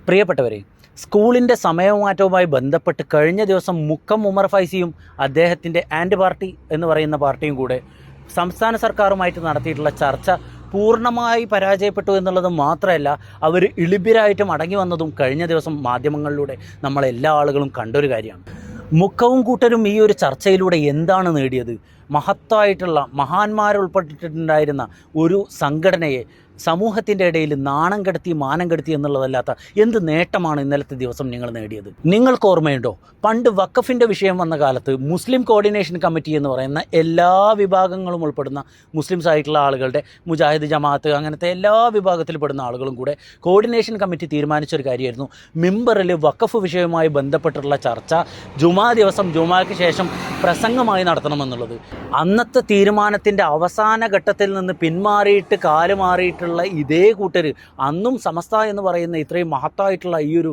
പ്രിയപ്പെട്ടവരെ, സ്കൂളിൻ്റെ സമയമാറ്റവുമായി ബന്ധപ്പെട്ട് കഴിഞ്ഞ ദിവസം മുക്കം ഉമർ ഫൈസിയും അദ്ദേഹത്തിൻ്റെ ആൻഡ് പാർട്ടി എന്ന് പറയുന്ന പാർട്ടിയും കൂടെ സംസ്ഥാന സർക്കാരുമായിട്ട് നടത്തിയിട്ടുള്ള ചർച്ച പൂർണ്ണമായി പരാജയപ്പെട്ടു എന്നുള്ളത് മാത്രമല്ല, അവർ ഇളിബിരായിട്ട് മടങ്ങി വന്നതും കഴിഞ്ഞ ദിവസം മാധ്യമങ്ങളിലൂടെ നമ്മളെല്ലാ ആളുകളും കണ്ടൊരു കാര്യമാണ്. മുക്കവും കൂട്ടരും ഈ ഒരു ചർച്ചയിലൂടെ എന്താണ് നേടിയത്? മഹത്തായിട്ടുള്ള മഹാന്മാരുൾപ്പെട്ടിട്ടുണ്ടായിരുന്ന ഒരു സംഘടനയെ സമൂഹത്തിൻ്റെ ഇടയിൽ നാണം കെടുത്തി മാനം കെടുത്തി എന്നുള്ളതല്ലാത്ത എന്ത് നേട്ടമാണ് ഇന്നലത്തെ ദിവസം നിങ്ങൾ നേടിയത്? നിങ്ങൾക്ക് ഓർമ്മയുണ്ടോ, പണ്ട് വഖഫിൻ്റെ വിഷയം വന്ന കാലത്ത് മുസ്ലിം കോർഡിനേഷൻ കമ്മിറ്റി എന്ന് പറയുന്ന എല്ലാ വിഭാഗങ്ങളും ഉൾപ്പെടുന്ന മുസ്ലിംസ് ആയിട്ടുള്ള ആളുകളുടെ മുജാഹിദ് ജമാഅത്ത് അങ്ങനത്തെ എല്ലാ വിഭാഗത്തിൽപ്പെടുന്ന ആളുകളും കൂടെ കോർഡിനേഷൻ കമ്മിറ്റി തീരുമാനിച്ചൊരു കാര്യമായിരുന്നു, മിമ്പറിൽ വഖഫ് വിഷയവുമായി ബന്ധപ്പെട്ടുള്ള ചർച്ച ജുമാ ദിവസം ജുമാക്ക് ശേഷം പ്രസംഗമായി നടത്തണമെന്നുള്ളത്. അന്നത്തെ തീരുമാനത്തിൻ്റെ അവസാന ഘട്ടത്തിൽ നിന്ന് പിന്മാറിയിട്ട് കാലുമാറിയിട്ടുള്ള ഇതേ കൂട്ടർ അന്നും സമസ്ത എന്ന് പറയുന്ന ഇത്രയും മഹത്തായിട്ടുള്ള ഈ ഒരു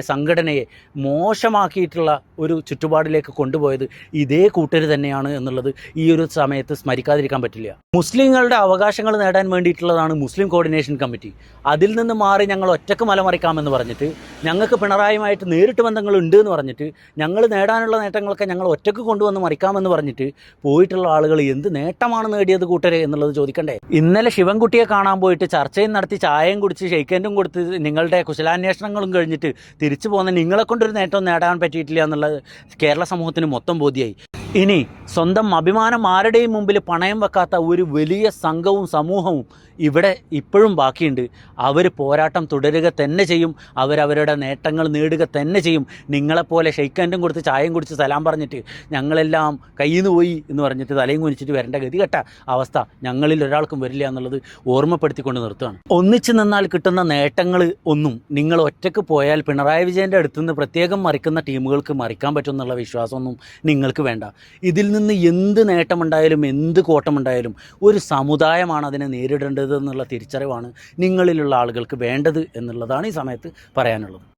സംഘടനയെ മോശമാക്കിയിട്ടുള്ള ഒരു ചുറ്റുപാടിലേക്ക് കൊണ്ടുപോയത് ഇതേ കൂട്ടർ തന്നെയാണ് എന്നുള്ളത് ഈ ഒരു സമയത്ത് സ്മരിക്കാതിരിക്കാൻ പറ്റില്ല. മുസ്ലിങ്ങളുടെ അവകാശങ്ങൾ നേടാൻ വേണ്ടിയിട്ടുള്ളതാണ് മുസ്ലിം കോർഡിനേഷൻ കമ്മിറ്റി. അതിൽ നിന്ന് മാറി ഞങ്ങൾ ഒറ്റക്ക് മലമറിക്കാമെന്ന് പറഞ്ഞിട്ട്, ഞങ്ങൾക്ക് പിണറായിയുമായിട്ട് നേരിട്ട് ബന്ധങ്ങളുണ്ട് എന്ന് പറഞ്ഞിട്ട്, ഞങ്ങൾ നേടാനുള്ള നേട്ടങ്ങളൊക്കെ ഞങ്ങൾ ഒറ്റക്ക് കൊണ്ടുവന്ന് മറിക്കാമെന്ന് പറഞ്ഞിട്ട് പോയിട്ടുള്ള ആളുകൾ എന്ത് നേട്ടമാണ് നേടിയത് കൂട്ടരെ എന്നുള്ളത് ചോദിക്കണ്ടേ? ഇന്നലെ ശിവൻകുട്ടിയെ കാണാൻ പോയിട്ട് ചർച്ചയും നടത്തി ചായയും കുടിച്ച് ഷെയ്ക്കൻഡും കൊടുത്ത് നിങ്ങളുടെ കുശലാന്വേഷണങ്ങളും കഴിഞ്ഞിട്ട് തിരിച്ചു പോകുന്ന നിങ്ങളെ കൊണ്ടൊരു നേട്ടം നേടാൻ പറ്റിയിട്ടില്ല എന്നുള്ളത് കേരള സമൂഹത്തിന് മൊത്തം ബോധ്യമായി. ഇനി സ്വന്തം അഭിമാനം ആരുടെയും മുമ്പിൽ പണയം വെക്കാത്ത ഒരു വലിയ സംഘവും സമൂഹവും ഇവിടെ ഇപ്പോഴും ബാക്കിയുണ്ട്. അവർ പോരാട്ടം തുടരുക തന്നെ ചെയ്യും, അവരവരുടെ നേട്ടങ്ങൾ നേടുക തന്നെ ചെയ്യും. നിങ്ങളെപ്പോലെ ഷെയ്ക്കൻഡും കൊടുത്ത് ചായയും കുടിച്ച് സലാം പറഞ്ഞിട്ട് ഞങ്ങളെല്ലാം കയ്യിൽ നിന്ന് പോയി എന്ന് പറഞ്ഞിട്ട് തലയും കുനിച്ചിട്ട് വരേണ്ട ഗതികെട്ട അവസ്ഥ ഞങ്ങളിൽ ഒരാൾക്കും വരില്ല എന്നുള്ളത് ഓർമ്മപ്പെടുത്തിക്കൊണ്ട് നിർത്തുകയാണ്. ഒന്നിച്ച് നിന്നാൽ കിട്ടുന്ന നേട്ടങ്ങൾ ഒന്നും നിങ്ങൾ ഒറ്റയ്ക്ക് പോയാൽ പിണറായി വിജയൻ്റെ അടുത്തുനിന്ന് പ്രത്യേകം മറിക്കുന്ന ടീമുകൾക്ക് മറിക്കാൻ പറ്റുമെന്നുള്ള വിശ്വാസമൊന്നും നിങ്ങൾക്ക് വേണ്ട. ഇതിൽ നിന്ന് എന്ത് നേട്ടമുണ്ടായാലും എന്ത് കോട്ടമുണ്ടായാലും ഒരു സമുദായമാണ് അതിനെ നേരിടേണ്ടത് എന്നുള്ള തിരിച്ചറിവാണ് നിങ്ങളിലുള്ള ആളുകൾക്ക് വേണ്ടത് എന്നുള്ളതാണ് ഈ സമയത്ത് പറയാനുള്ളത്.